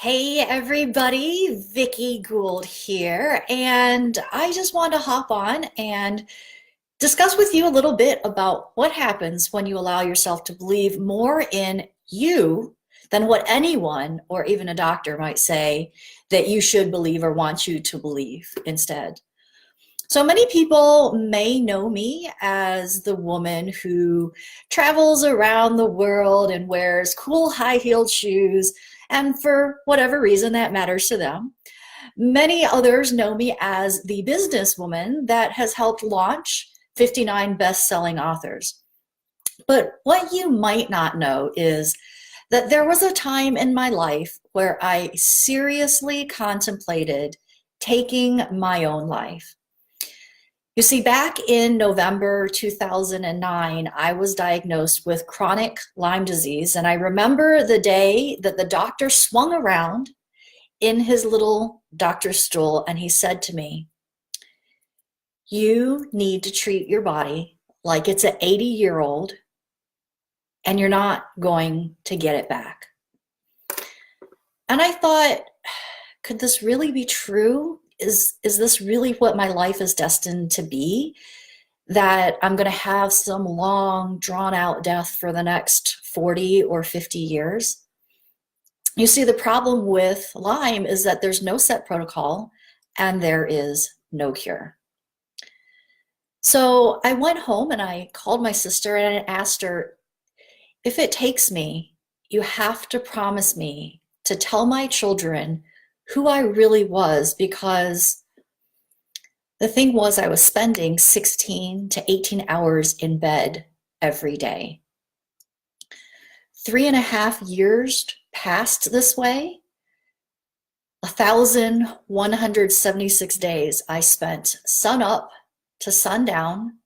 Hey everybody, Vickie Gould here, and I just want to hop on and discuss with you a little bit about what happens when you allow yourself to believe more in you than what anyone or even a doctor might say that you should believe or want you to believe instead. So many people may know me as the woman who travels around the world and wears cool high-heeled shoes, and for whatever reason that matters to them. Many others know me as the businesswoman that has helped launch 59 best-selling authors. But what you might not know is that there was a time in my life where I seriously contemplated taking my own life. You see, back in November 2009, I was diagnosed with chronic Lyme disease. And I remember the day that the doctor swung around in his little doctor's stool and he said to me, "You need to treat your body like it's an 80-year-old and you're not going to get it back." And I thought, could this really be true? Is this really what my life is destined to be? That I'm going to have some long, drawn out death for the next 40 or 50 years? You see, the problem with Lyme is that there's no set protocol and there is no cure. So I went home and I called my sister and I asked her, if it takes me, you have to promise me to tell my children who I really was, because the thing was I was spending 16 to 18 hours in bed every day. 3.5 years passed this way. 1,176 days I spent sun up to sundown,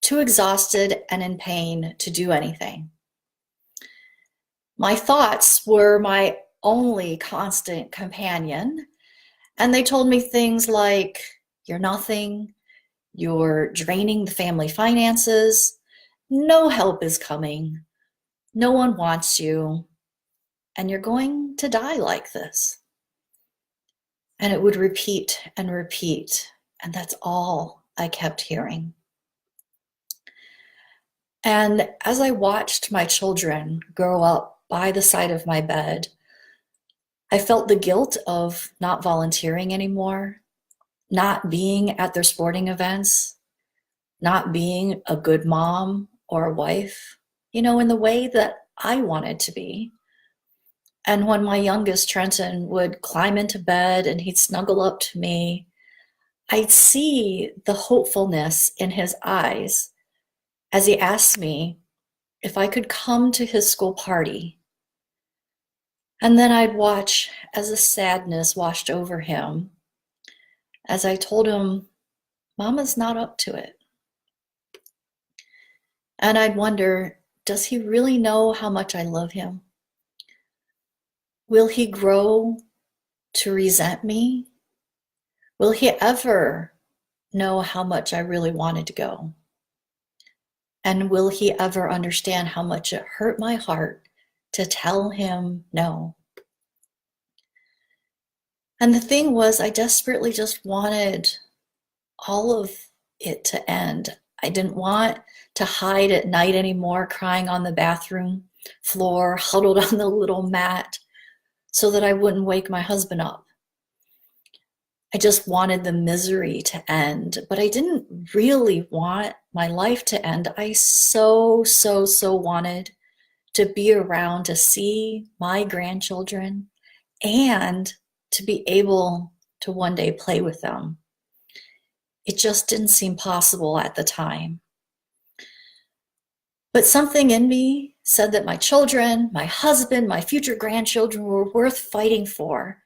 too exhausted and in pain to do anything. My thoughts were my only constant companion, and they told me things like, "You're nothing, you're draining the family finances, no help is coming, no one wants you, and you're going to die like this." And it would repeat and repeat, and that's all I kept hearing. And as I watched my children grow up by the side of my bed, I felt the guilt of not volunteering anymore, not being at their sporting events, not being a good mom or a wife, in the way that I wanted to be. And when my youngest, Trenton, would climb into bed and he'd snuggle up to me, I'd see the hopefulness in his eyes as he asked me if I could come to his school party. And then I'd watch as a sadness washed over him as I told him, "Mama's not up to it." And I'd wonder, does he really know how much I love him? Will he grow to resent me? Will he ever know how much I really wanted to go? And will he ever understand how much it hurt my heart to tell him no? And the thing was, I desperately just wanted all of it to end. I didn't want to hide at night anymore, crying on the bathroom floor, huddled on the little mat, so that I wouldn't wake my husband up. I just wanted the misery to end, but I didn't really want my life to end. I so wanted to be around to see my grandchildren and to be able to one day play with them. It just didn't seem possible at the time. But something in me said that my children, my husband, my future grandchildren were worth fighting for.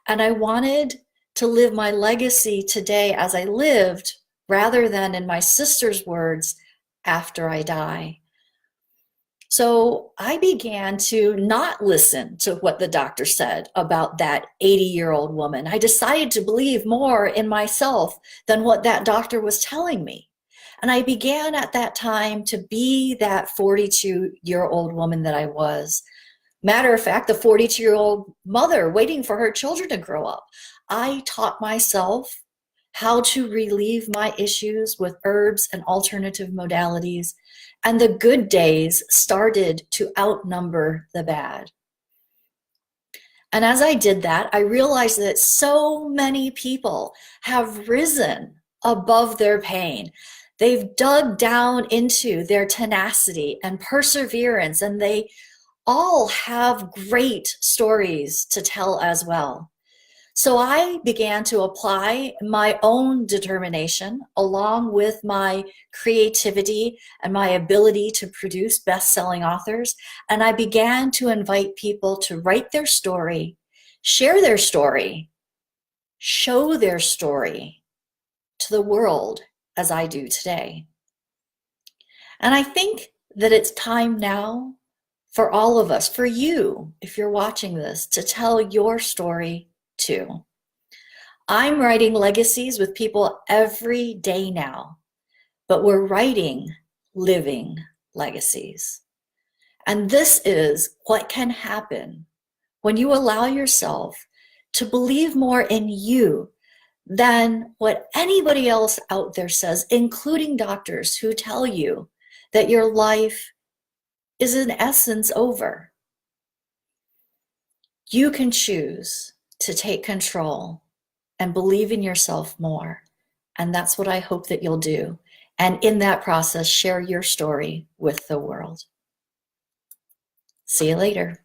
And I wanted to live my legacy today as I lived, rather than, in my sister's words, after I die. So I began to not listen to what the doctor said about that 80-year-old woman. I decided to believe more in myself than what that doctor was telling me. And I began at that time to be that 42-year-old woman that I was, Matter of fact, the 42-year-old mother waiting for her children to grow up. I taught myself how to relieve my issues with herbs and alternative modalities, and the good days started to outnumber the bad. And as I did that, I realized that so many people have risen above their pain. They've dug down into their tenacity and perseverance, and they all have great stories to tell as well. So I began to apply my own determination along with my creativity and my ability to produce best-selling authors. And I began to invite people to write their story, share their story, show their story to the world as I do today. And I think that it's time now for all of us, for you, if you're watching this, to tell your story too. I'm writing legacies with people every day now, but we're writing living legacies. And this is what can happen when you allow yourself to believe more in you than what anybody else out there says, including doctors who tell you that your life is in essence over. You can choose to take control and believe in yourself more. And that's what I hope that you'll do. And in that process, share your story with the world. See you later.